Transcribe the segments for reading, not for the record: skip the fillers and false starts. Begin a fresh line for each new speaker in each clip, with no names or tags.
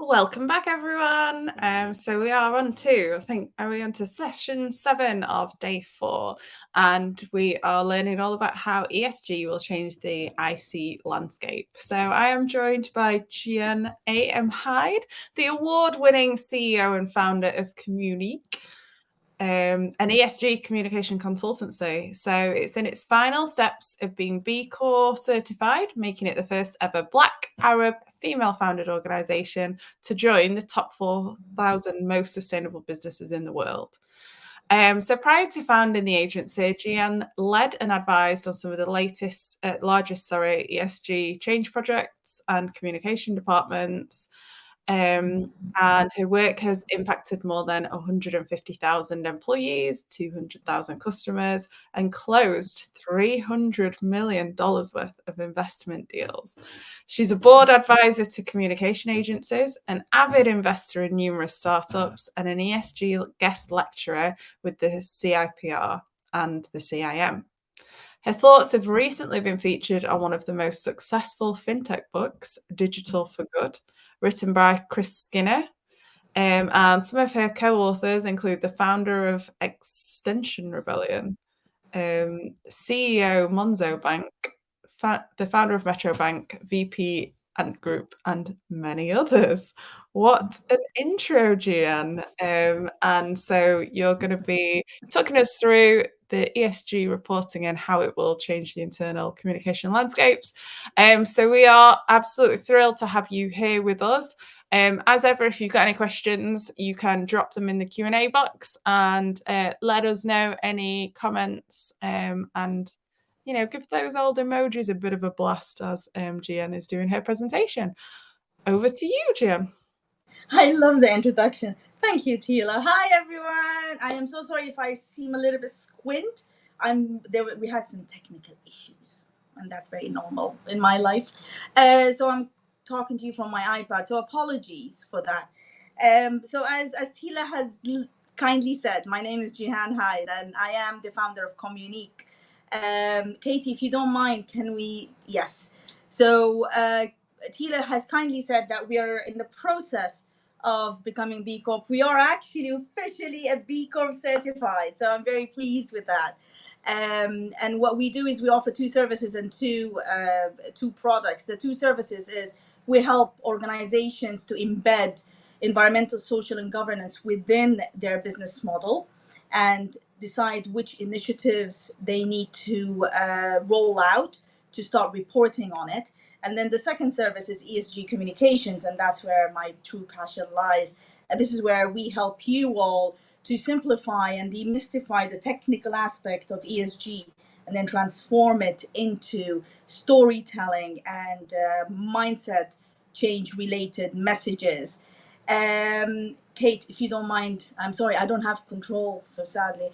Welcome back, everyone. So we are on to, are we on to session 7 of day 4, and we are learning all about how ESG will change the IC landscape. So I am joined by Gihan Hyde, the award-winning CEO and founder of commsHERO, an ESG communication consultancy. So it's in its final steps of being B Corp certified, making it the first ever Black, Arab, female-founded organization to join the top 4,000 most sustainable businesses in the world. So prior to founding the agency, Gihan led and advised on some of the largest ESG change projects and communication departments. And her work has impacted more than 150,000 employees, 200,000 customers, and closed $300 million worth of investment deals. She's a board advisor to communication agencies, an avid investor in numerous startups, and an ESG guest lecturer with the CIPR and the CIM. Her thoughts have recently been featured on one of the most successful fintech books, Digital for Good, written by Chris Skinner. And some of her co-authors include the founder of Extinction Rebellion, CEO Monzo Bank, the founder of Metro Bank, VP Ant Group, and many others. What an intro, Gihan. And so you're going to be talking us through the ESG reporting and how it will change the internal communication landscapes. So we are absolutely thrilled to have you here with us. As ever, if you've got any questions, you can drop them in the Q&A box and let us know any comments and give those old emojis a bit of a blast as Gihan is doing her presentation. Over to you, Gihan.
I love the introduction. Thank you, Teela. Hi, everyone. I am so sorry if I seem a little bit squint. We had some technical issues, and that's very normal in my life. So I'm talking to you from my iPad. So apologies for that. So as Teela has kindly said, my name is Gihan Hyde, and I am the founder of commsHERO. Katie, if you don't mind, can we? Yes. So Teela has kindly said that we are in the process of becoming B Corp. We are actually officially a B Corp certified, so I'm very pleased with that. And what we do is we offer 2 services and two products. The 2 services is we help organizations to embed environmental, social, and governance within their business model and decide which initiatives they need to roll out to start reporting on it. And then the second service is ESG communications, and that's where my true passion lies. And this is where we help you all to simplify and demystify the technical aspect of ESG and then transform it into storytelling and mindset change related messages. Kate, if you don't mind, I'm sorry, I don't have control, so sadly.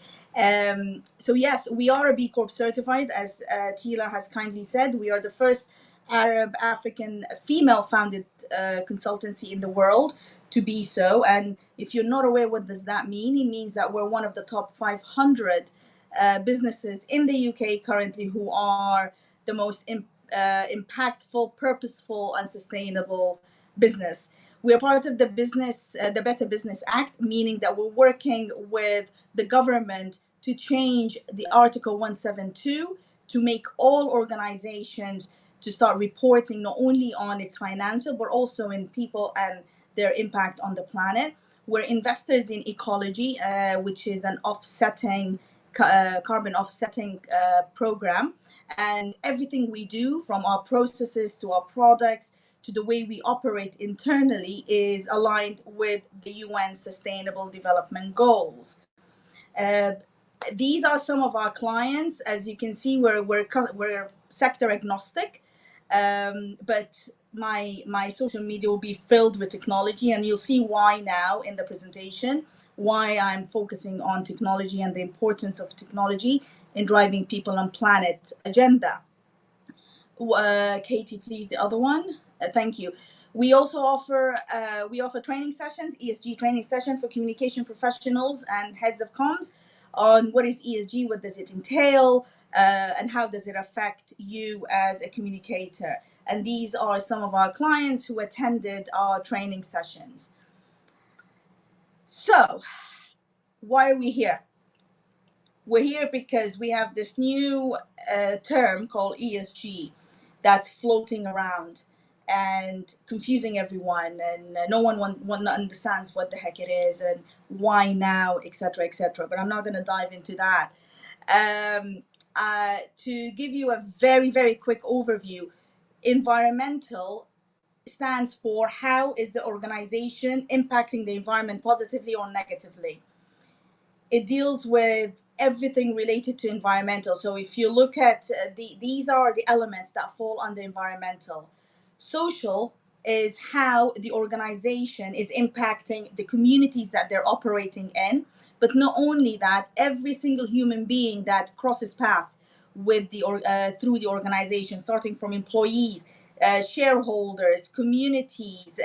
So yes, we are a B Corp certified, as Teela has kindly said. We are the first Arab African female founded consultancy in the world to be so. And if you're not aware, what does that mean? It means that we're one of the top 500 businesses in the UK currently who are the most impactful, purposeful, and sustainable business. We're part of the Better Business Act, meaning that we're working with the government to change the Article 172 to make all organizations to start reporting not only on its financial, but also in people and their impact on the planet. We're investors in ecology, which is an carbon offsetting program. And everything we do, from our processes to our products to the way we operate internally, is aligned with the UN Sustainable Development Goals. These are some of our clients. As you can see, we're sector agnostic, but my social media will be filled with technology, and you'll see why now in the presentation, why I'm focusing on technology and the importance of technology in driving people and planet agenda. Katie, please, the other one. Thank you. We also offer training sessions, ESG training session for communication professionals and heads of comms on what is ESG, what does it entail, and how does it affect you as a communicator. And these are some of our clients who attended our training sessions. So, why are we here? We're here because we have this new term called ESG that's floating around and confusing everyone, and no one understands what the heck it is and why now, etc., etc. But I'm not going to dive into that. To give you a very, very quick overview, environmental stands for how is the organization impacting the environment positively or negatively. It deals with everything related to environmental. So if you look at these are the elements that fall under environmental. Social is how the organization is impacting the communities that they're operating in. But not only that, every single human being that crosses path with through the organization, starting from employees, shareholders, communities,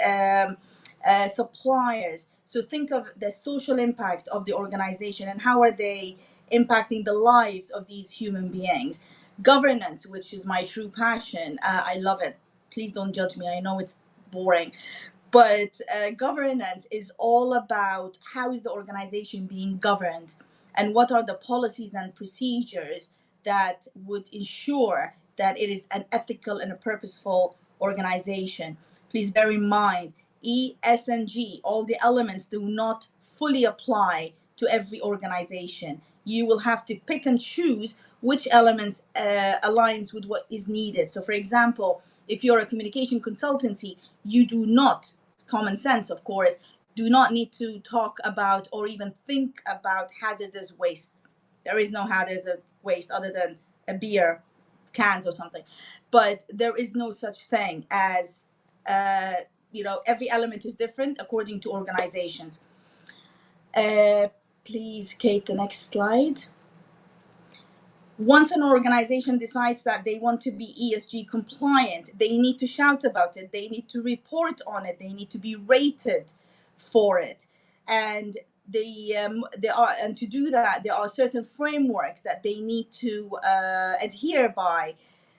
suppliers. So think of the social impact of the organization and how are they impacting the lives of these human beings. Governance, which is my true passion. I love it. Please don't judge me. I know it's boring. But governance is all about how is the organization being governed and what are the policies and procedures that would ensure that it is an ethical and a purposeful organization. Please bear in mind, E, S, and G, all the elements do not fully apply to every organization. You will have to pick and choose which elements aligns with what is needed. So for example, if you're a communication consultancy, you do not, common sense of course, do not need to talk about or even think about hazardous waste. There is no hazardous waste other than a beer cans or something. But there is no such thing as every element is different according to organizations. Please, Kate, the next slide. Once an organization decides that they want to be ESG compliant, they need to shout about it, they need to report on it, they need to be rated for it. And and to do that, there are certain frameworks that they need to adhere by.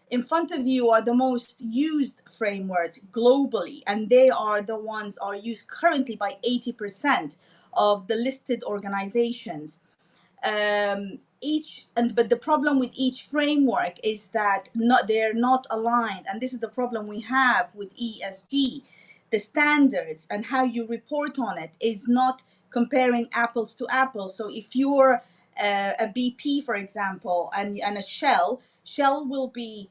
In front of you are the most used frameworks globally, and they are the ones are used currently by 80% of the listed organizations. But the problem with each framework is that they're not aligned, and this is the problem we have with ESG. The standards and how you report on it is not comparing apples to apples. So if you're a BP, for example, and a Shell will be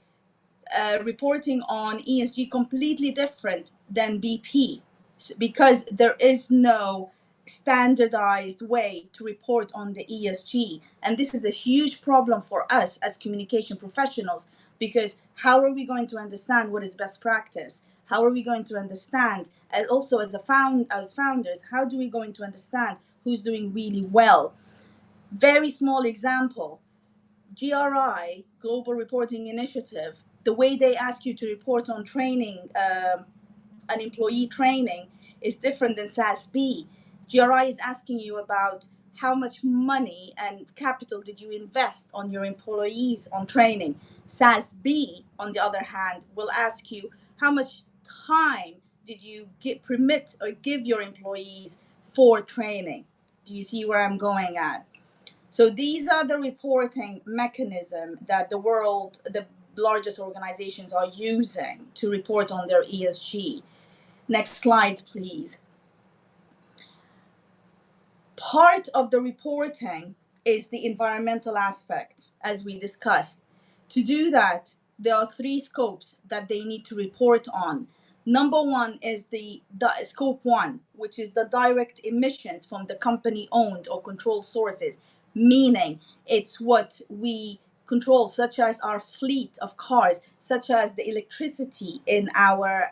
reporting on ESG completely different than BP, because there is no standardized way to report on the ESG. And this is a huge problem for us as communication professionals, because how are we going to understand what is best practice? How are we going to understand, and also as founders, how do we going to understand who's doing really well? Very small example. GRI, Global Reporting Initiative, the way they ask you to report on training, an employee training, is different than SASB. GRI is asking you about how much money and capital did you invest on your employees on training. SASB, on the other hand, will ask you how much time did you permit or give your employees for training. Do you see where I'm going at? So these are the reporting mechanism that the largest organizations are using to report on their ESG. Next slide, please. Part of the reporting is the environmental aspect, as we discussed. To do that, there are 3 scopes that they need to report on. Number 1 is the scope 1, which is the direct emissions from the company owned or controlled sources, meaning it's what we control, such as our fleet of cars, such as the electricity in our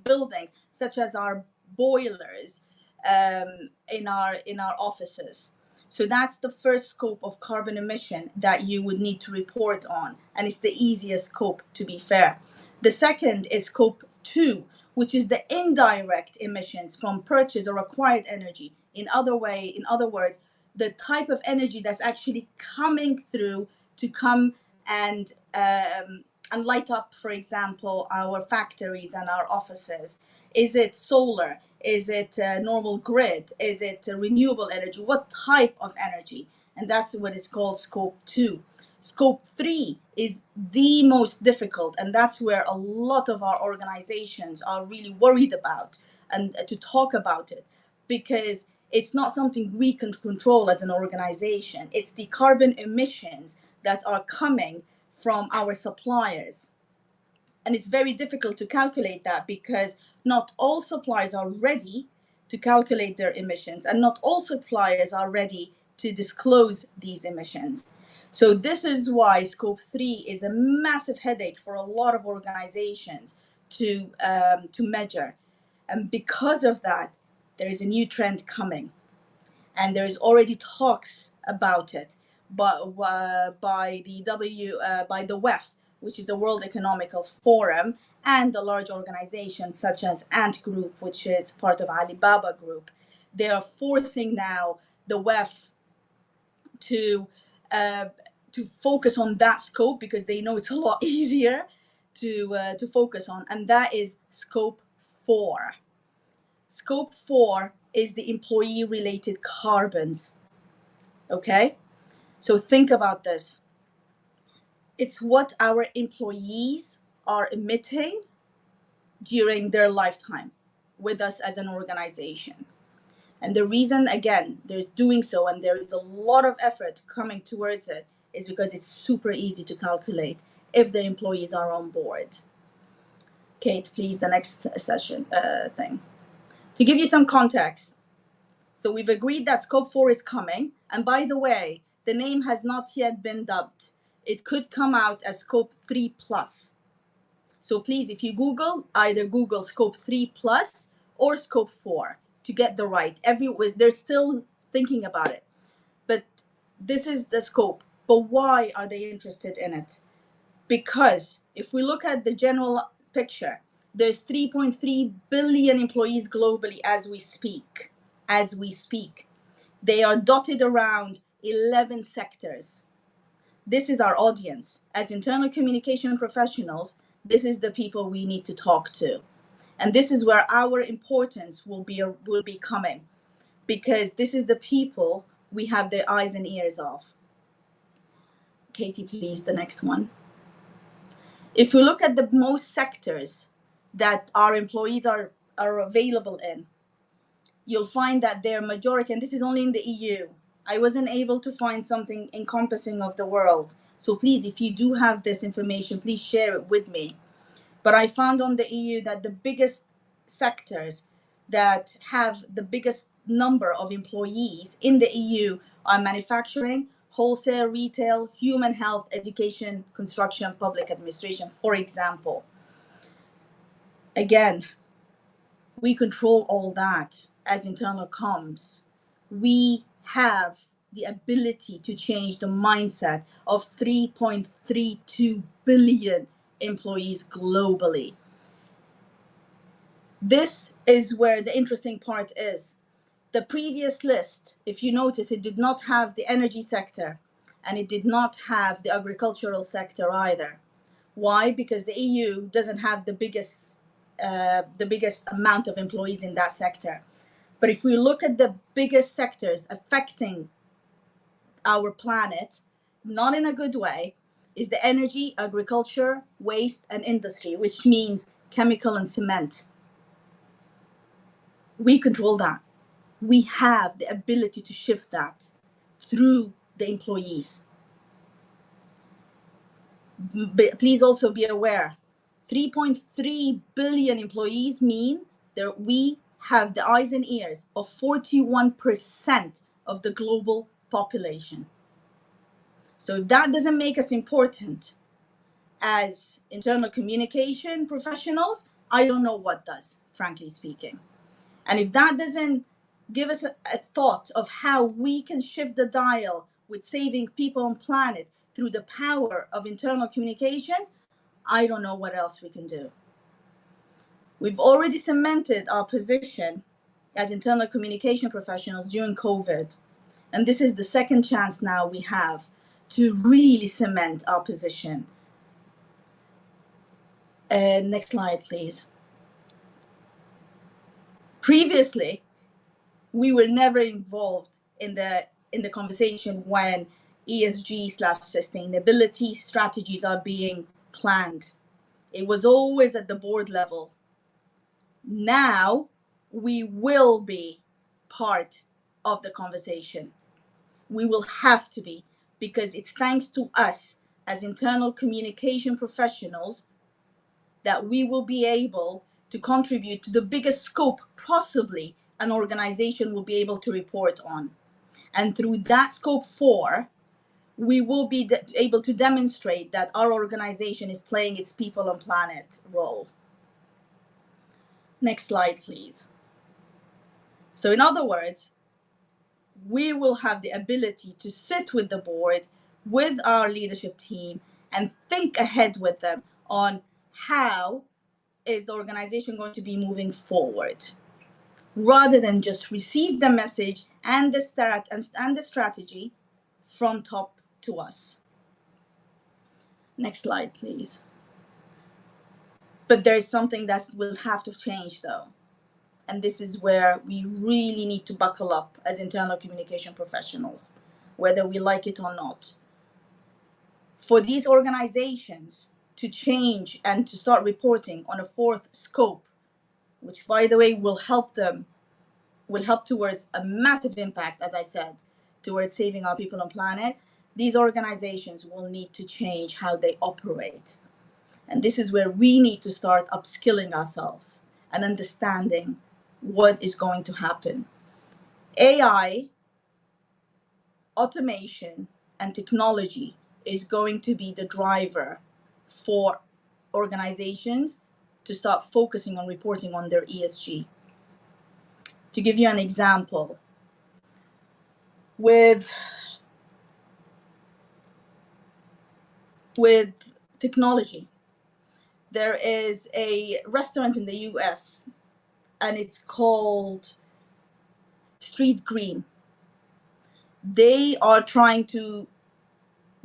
buildings, such as our boilers in our offices. So that's the first scope of carbon emission that you would need to report on, and it's the easiest scope, to be fair. The second is scope 2, which is the indirect emissions from purchase or acquired energy. In other words, the type of energy that's actually coming through to come and and light up, for example, our factories and our offices? Is it solar? Is it normal grid? Is it renewable energy? What type of energy? And that's what is called scope 2. Scope 3 is the most difficult, and that's where a lot of our organizations are really worried about and to talk about it, because it's not something we can control as an organization. It's the carbon emissions that are coming from our suppliers. And it's very difficult to calculate that because not all suppliers are ready to calculate their emissions, and not all suppliers are ready to disclose these emissions. So this is why scope 3 is a massive headache for a lot of organizations to measure. And because of that, there is a new trend coming, and there is already talks about it, but by the WEF, which is the World Economical Forum, and the large organizations such as Ant Group, which is part of Alibaba Group. They are forcing now the WEF to uh, to focus on that scope, because they know it's a lot easier to focus on, and that is scope 4. Scope 4 is the employee related carbons. Okay? So think about this. It's what our employees are emitting during their lifetime with us as an organization. And the reason, again, there's doing so and there is a lot of effort coming towards it is because it's super easy to calculate if the employees are on board. Kate, please, the next session thing. To give you some context, so we've agreed that scope 4 is coming. And by the way, the name has not yet been dubbed. It could come out as scope 3 plus. So please, if you Google, either Google scope 3 plus or scope 4 to get the right. They're still thinking about it. But this is the scope. But why are they interested in it? Because if we look at the general picture, there's 3.3 billion employees globally as we speak. As we speak. They are dotted around 11 sectors. This is our audience. As internal communication professionals, this is the people we need to talk to. And this is where our importance will be coming, because this is the people we have their eyes and ears of. Katie, please, the next one. If we look at the most sectors that our employees are available in, you'll find that their majority, and this is only in the EU, I wasn't able to find something encompassing of the world. So please, if you do have this information, please share it with me. But I found on the EU that the biggest sectors that have the biggest number of employees in the EU are manufacturing, wholesale, retail, human health, education, construction, public administration, for example. Again, we control all that as internal comms. We have the ability to change the mindset of 3.32 billion employees globally. This is where the interesting part is. The previous list, if you notice, it did not have the energy sector and it did not have the agricultural sector either. Why? Because the EU doesn't have the biggest amount of employees in that sector. But if we look at the biggest sectors affecting our planet, not in a good way, is the energy, agriculture, waste, and industry, which means chemical and cement. We control that. We have the ability to shift that through the employees. But please also be aware, 3.3 billion employees mean that we have the eyes and ears of 41% of the global population. So if that doesn't make us important as internal communication professionals, I don't know what does, frankly speaking. And if that doesn't give us a thought of how we can shift the dial with saving people and planet through the power of internal communications, I don't know what else we can do. We've already cemented our position as internal communication professionals during COVID. And this is the second chance now we have to really cement our position. Next slide, please. Previously, we were never involved in the conversation when ESG/sustainability strategies are being planned. It was always at the board level. Now we will be part of the conversation. We will have to be, because it's thanks to us as internal communication professionals that we will be able to contribute to the biggest scope possibly an organization will be able to report on. And through that scope 4, we will be able to demonstrate that our organization is playing its people on planet role. Next slide, please. So in other words, we will have the ability to sit with the board, with our leadership team, and think ahead with them on how is the organization going to be moving forward, rather than just receive the message and the strategy from top to us. Next slide, please. But there's something that will have to change, though. And this is where we really need to buckle up as internal communication professionals, whether we like it or not. For these organizations to change and to start reporting on a 4th scope, which, by the way, will help towards a massive impact, as I said, towards saving our people and planet, these organizations will need to change how they operate. And this is where we need to start upskilling ourselves and understanding what is going to happen. AI, automation, and technology is going to be the driver for organizations to start focusing on reporting on their ESG. To give you an example, with technology, there is a restaurant in the US and it's called Street Green. They're trying to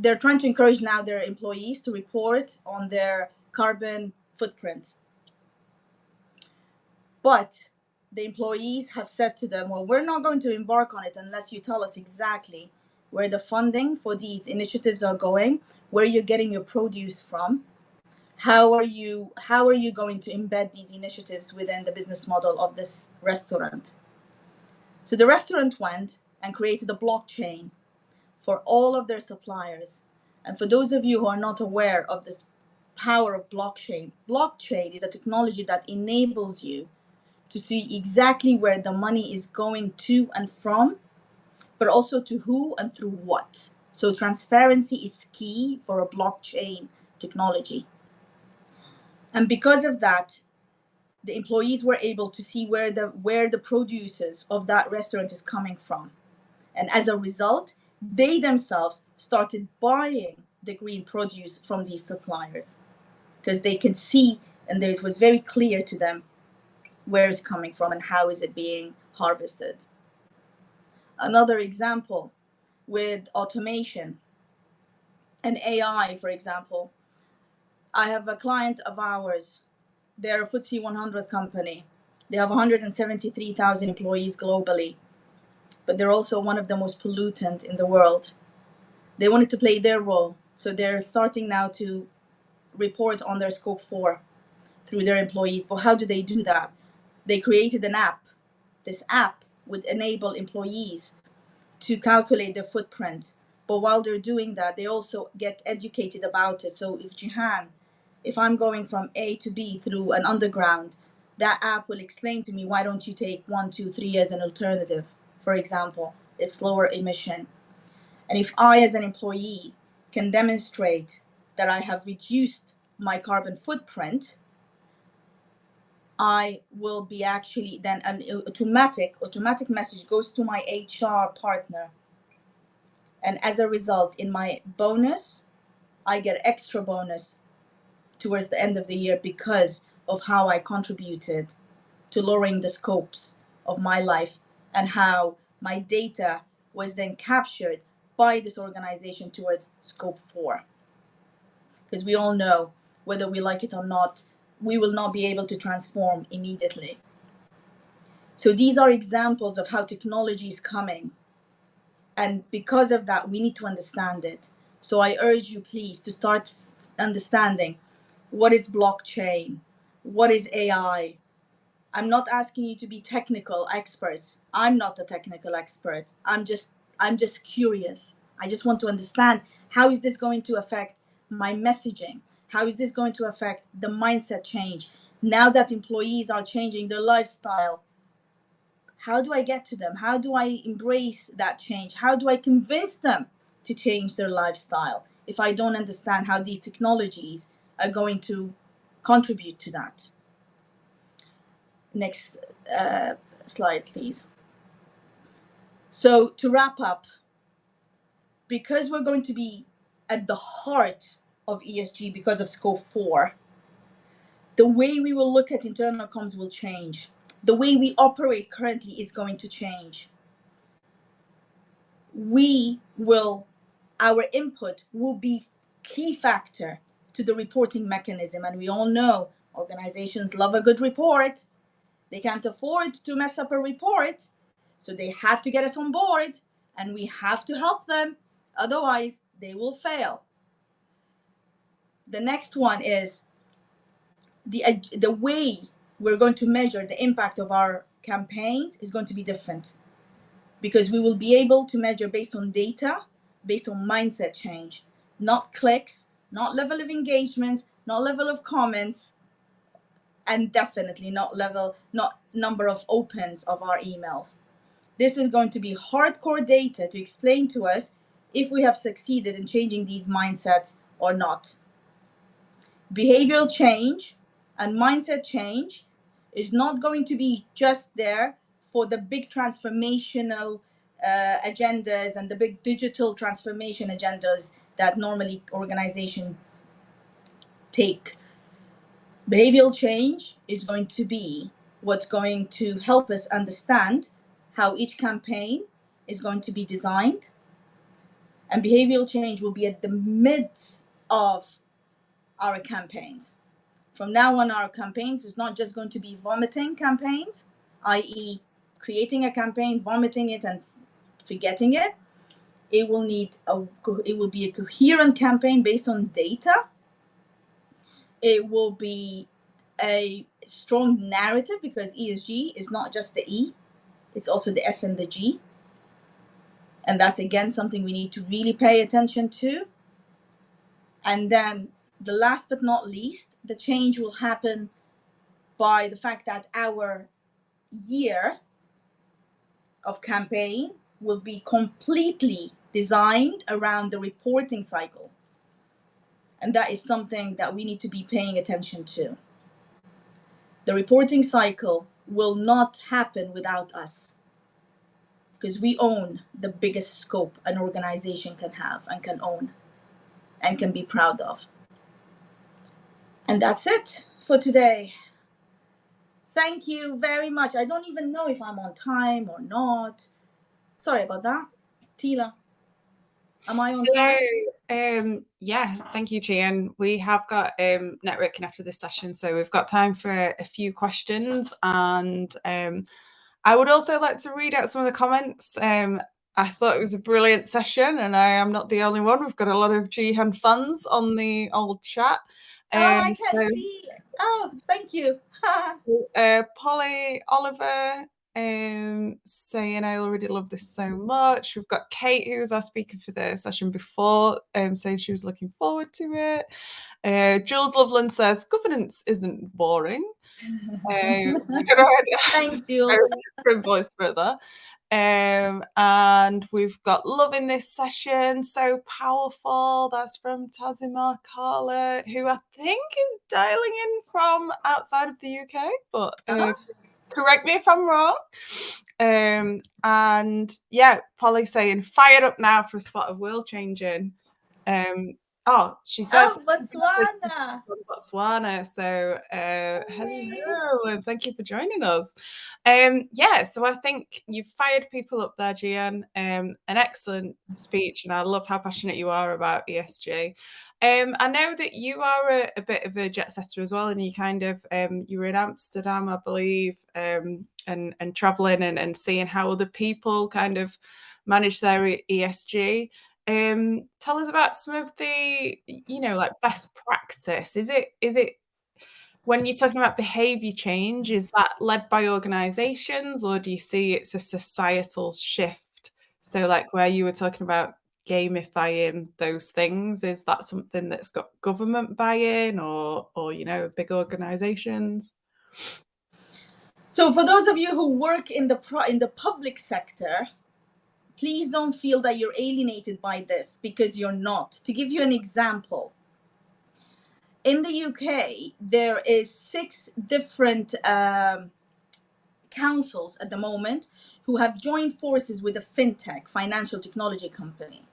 encourage now their employees to report on their carbon footprint. But the employees have said to them, well, we're not going to embark on it unless you tell us exactly where the funding for these initiatives are going, where you're getting your produce from, how are you going to embed these initiatives within the business model of this restaurant. So the restaurant went and created a blockchain for all of their suppliers. And for those of you who are not aware of this power of blockchain is a technology that enables you to see exactly where the money is going to and from, but also to who and through what. So transparency is key for a blockchain technology. And because of that, the employees were able to see where the producers of that restaurant is coming from. And as a result, they themselves started buying the green produce from these suppliers because they could see, and it was very clear to them where it's coming from and how is it being harvested. Another example with automation and AI, for example, I have a client of ours. They're a FTSE 100 company. They have 173,000 employees globally, but they're also one of the most pollutant in the world. They wanted to play their role, so they're starting now to report on their scope 4 through their employees. But how do they do that? They created an app. This app would enable employees to calculate their footprint. But while they're doing that, they also get educated about it. So if I'm going from A to B through an underground, that app will explain to me, why don't you take 1, 2, 3 as an alternative? For example, it's lower emission. And if I, as an employee, can demonstrate that I have reduced my carbon footprint, I will be actually then an automatic message goes to my HR partner. And as a result, in my bonus, I get extra bonus towards the end of the year because of how I contributed to lowering the scopes of my life and how my data was then captured by this organization towards scope 4. Because we all know, whether we like it or not, we will not be able to transform immediately. So these are examples of how technology is coming. And because of that, we need to understand it. So I urge you, please, to start understanding what is blockchain, what is AI. I'm not asking you to be technical experts. I'm not a technical expert. I'm just curious. I just want to understand, how is this going to affect my messaging? How is this going to affect the mindset change? Now that employees are changing their lifestyle, how do I get to them? How do I embrace that change? How do I convince them to change their lifestyle if I don't understand how these technologies are going to contribute to that? Next slide, please. So to wrap up, because we're going to be at the heart of ESG because of scope 4, the way we will look at internal comms will change. The way we operate currently is going to change. Our input will be key factor to the reporting mechanism. And we all know organizations love a good report. They can't afford to mess up a report. So they have to get us on board, and we have to help them. Otherwise, they will fail. The next one is the way we're going to measure the impact of our campaigns is going to be different, because we will be able to measure based on data, based on mindset change, not clicks, not level of engagement, not level of comments, and definitely not number of opens of our emails. This is going to be hardcore data to explain to us if we have succeeded in changing these mindsets or not. Behavioral change and mindset change is not going to be just there for the big transformational agendas and the big digital transformation agendas that normally organizations take. Behavioral change is going to be what's going to help us understand how each campaign is going to be designed. And behavioral change will be at the midst of our campaigns. From now on, our campaigns is not just going to be vomiting campaigns, i.e. creating a campaign, vomiting it and forgetting it. It will be a coherent campaign based on data. It will be a strong narrative, because ESG is not just the E, it's also the S and the G. And that's, again, something we need to really pay attention to. And then the last but not least, the change will happen by the fact that our year of campaign will be completely designed around the reporting cycle. And that is something that we need to be paying attention to. The reporting cycle will not happen without us, because we own the biggest scope an organization can have and can own and can be proud of. And that's it for today. Thank you very much. I don't even know if I'm on time or not. Sorry about that. Teela, am I on time?
Yes, thank you, Gihan. We have got networking after this session, so we've got time for a few questions. And I would also like to read out some of the comments. I thought it was a brilliant session, and I am not the only one. We've got a lot of Gihan fans on the old chat.
I can see. Oh, thank you.
Polly Oliver saying, I already love this so much. We've got Kate, who was our speaker for the session before, saying she was looking forward to it. Jules Loveland says, governance isn't boring.
Thanks, Jules.
From voice brother. And we've got love in this session, so powerful. That's from Tazimar Carla, who I think is dialing in from outside of the UK, but correct me if I'm wrong. And yeah, Polly saying, fired up now for a spot of world changing. Oh, she says
Botswana.
from Botswana. So
Hey.
hello and thank you for joining us. So I think you've fired people up there, Gihan. An excellent speech, and I love how passionate you are about ESG. I know that you are a bit of a jet setter as well, and you kind of you were in Amsterdam, I believe, and traveling and seeing how other people kind of manage their ESG. Tell us about some of the, like best practice. Is it when you're talking about behavior change, is that led by organizations, or do you see it's a societal shift? So like where you were talking about gamifying those things, is that something that's got government buy-in or big organizations?
So for those of you who work in the public sector, please don't feel that you're alienated by this, because you're not. To give you an example, in the UK, there is 6 different councils at the moment who have joined forces with a fintech financial technology company.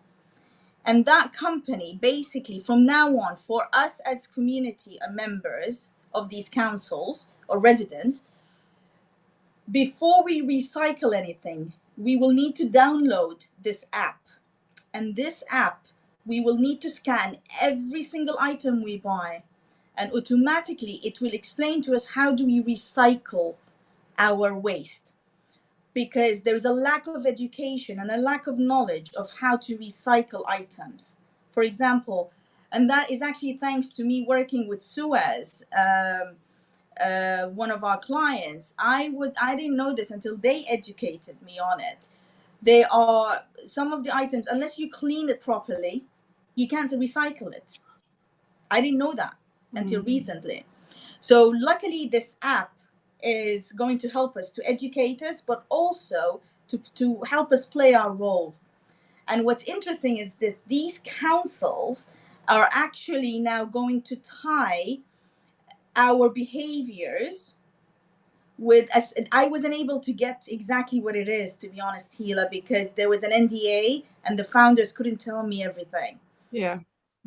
And that company, basically, from now on, for us as community members of these councils or residents, before we recycle anything, we will need to download this app. And this app, we will need to scan every single item we buy. And automatically, it will explain to us how do we recycle our waste. Because there is a lack of education and a lack of knowledge of how to recycle items. For example, and that is actually thanks to me working with Suez, one of our clients. I didn't know this until they educated me on it. They are some of the items, unless you clean it properly, you can't recycle it. I didn't know that until recently. So luckily, this app is going to help us to educate us, but also to help us play our role. And what's interesting is these councils are actually now going to tie our behaviors with, as I wasn't able to get exactly what it is, to be honest, Teela, because there was an NDA and the founders couldn't tell me everything.
Yeah.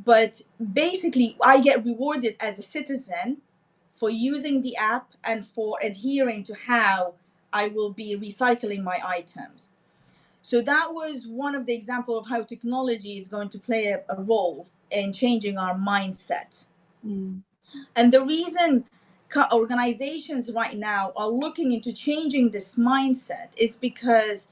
But basically, I get rewarded as a citizen for using the app and for adhering to how I will be recycling my items. So that was one of the examples of how technology is going to play a role in changing our mindset. And the reason organizations right now are looking into changing this mindset is because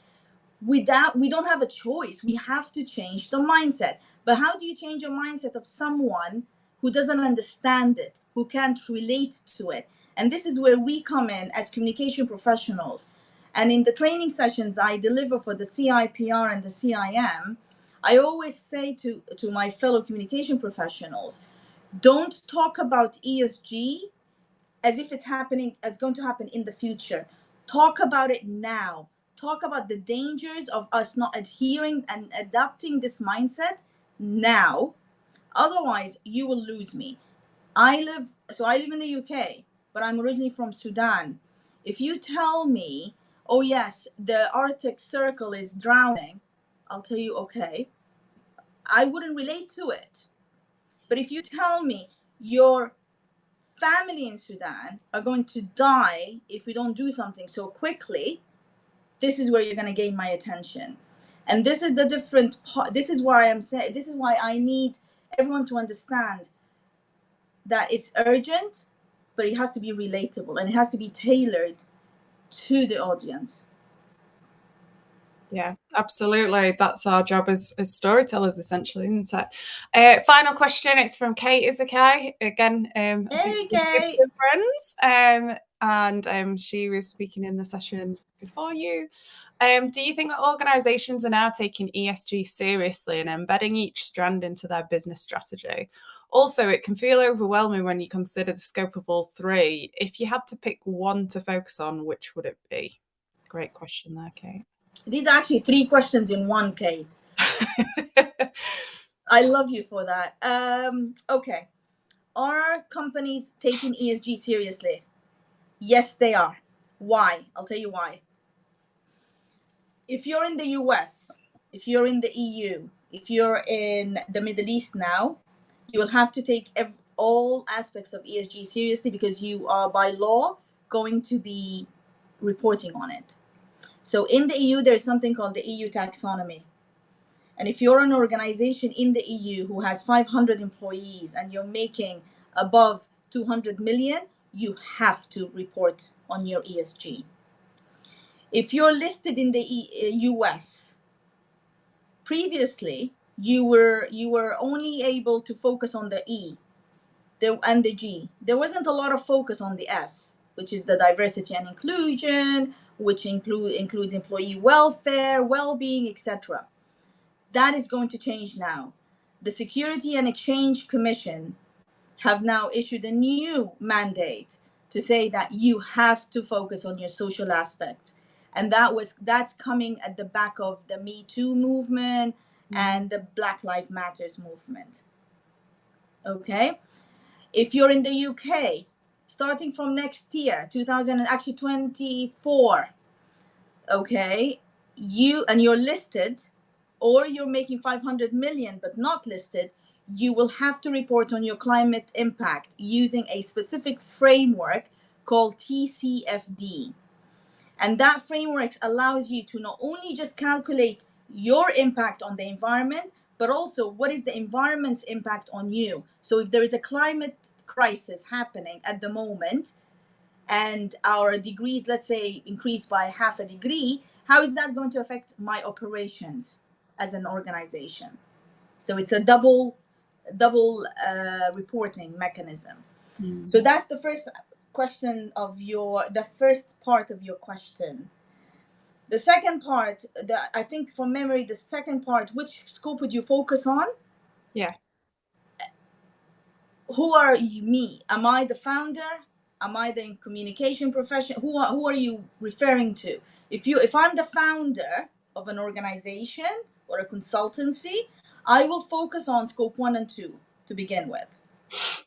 we don't have a choice. We have to change the mindset. But how do you change a mindset of someone who doesn't understand it, who can't relate to it? And this is where we come in as communication professionals. And in the training sessions I deliver for the CIPR and the CIM, I always say to my fellow communication professionals, don't talk about ESG as if it's going to happen in the future. Talk about it now. Talk about the dangers of us not adhering and adapting this mindset now. Otherwise, you will lose me. I live in the UK, but I'm originally from Sudan. If you tell me, oh yes, the Arctic Circle is drowning, I'll tell you, okay. I wouldn't relate to it. But if you tell me your family in Sudan are going to die if we don't do something so quickly, this is where you're going to gain my attention. And this is the different part. This is why I'm saying, this is why I need everyone to understand that it's urgent, but it has to be relatable and it has to be tailored to the audience.
Yeah, absolutely. That's our job as storytellers, essentially, isn't it? Final question. It's from Kate Izakai. Again, I think we're
Kate.
good friends. And she was speaking in the session before you. Do you think that organizations are now taking ESG seriously and embedding each strand into their business strategy? Also, it can feel overwhelming when you consider the scope of all three. If you had to pick one to focus on, which would it be? Great question there, Kate.
These are actually 3 questions in one, Kate. I love you for that. Okay. Are companies taking ESG seriously? Yes, they are. Why? I'll tell you why. If you're in the US, if you're in the EU, if you're in the Middle East now, You will have to take all aspects of ESG seriously, because you are by law going to be reporting on it. So in the EU, there's something called the EU taxonomy. And if you're an organization in the EU who has 500 employees and you're making above 200 million, you have to report on your ESG. If you're listed in the US, previously you were only able to focus on the E and the G. There wasn't a lot of focus on the S, which is the diversity and inclusion, which includes employee welfare, well-being, etc. That is going to change now. The Security and Exchange Commission have now issued a new mandate to say that you have to focus on your social aspect. And that's coming at the back of the Me Too movement and the Black Lives Matters movement. Okay? If you're in the UK, starting from next year, 2024, okay, you're listed, or you're making 500 million but not listed, you will have to report on your climate impact using a specific framework called TCFD. And that framework allows you to not only just calculate your impact on the environment, but also what is the environment's impact on you. So if there is a climate crisis happening at the moment, and our degrees, let's say, increase by half a degree, how is that going to affect my operations as an organization? So it's a double reporting mechanism. So that's the first part of your question. The second part, I think from memory, the second part, which scope would you focus on?
Yeah.
Who are you, me? Am I the founder? Am I the communication professional? Who are you referring to? If I'm the founder of an organization or a consultancy, I will focus on scope 1 and 2 to begin with,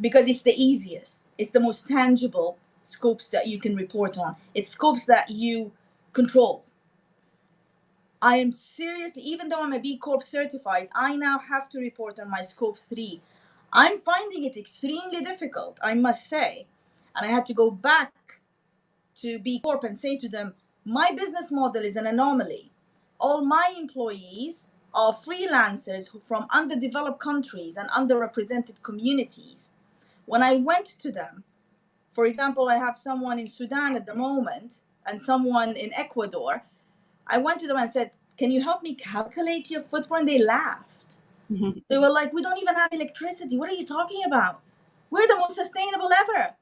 because it's the easiest. It's the most tangible scopes that you can report on. It's scopes that you control. I am seriously, even though I'm a B Corp certified, I now have to report on my scope 3. I'm finding it extremely difficult, I must say. And I had to go back to B Corp and say to them, my business model is an anomaly. All my employees are freelancers from underdeveloped countries and underrepresented communities. When I went to them, for example, I have someone in Sudan at the moment and someone in Ecuador. I went to them and said, can you help me calculate your footprint? They laughed. They were like, we don't even have electricity. What are you talking about? We're the most sustainable ever.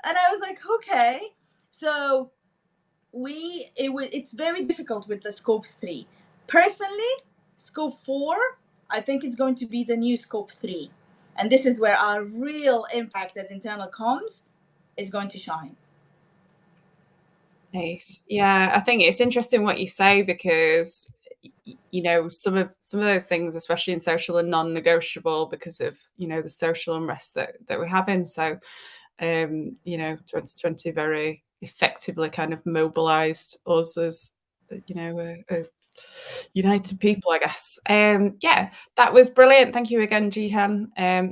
And I was like, okay. So it's very difficult with the scope 3. Personally, scope 4, I think it's going to be the new scope 3. And this is where our real impact as internal comms is going to shine.
Nice. Yeah, I think it's interesting what you say, because some of those things, especially in social, are non-negotiable because of the social unrest that we're having. So 2020 very effectively kind of mobilized us as a united people, I guess. Yeah, that was brilliant. Thank you again, Gihan.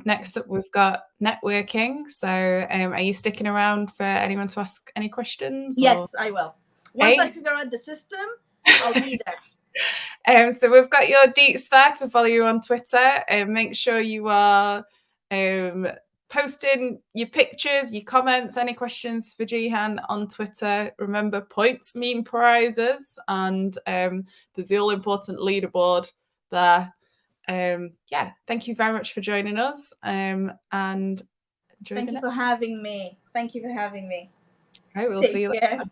Next up, we've got networking. So are you sticking around for anyone to ask any questions?
Yes, I will. Once I figure out the system, I'll be there.
So we've got your deets there to follow you on Twitter. Make sure you are posting your pictures, your comments, any questions for Gihan on Twitter. Remember, points mean prizes, and there's the all-important leaderboard there. Yeah, thank you very much for joining us, and enjoy.
Thank you for having me. Thank you for having me.
Right, we'll see you later.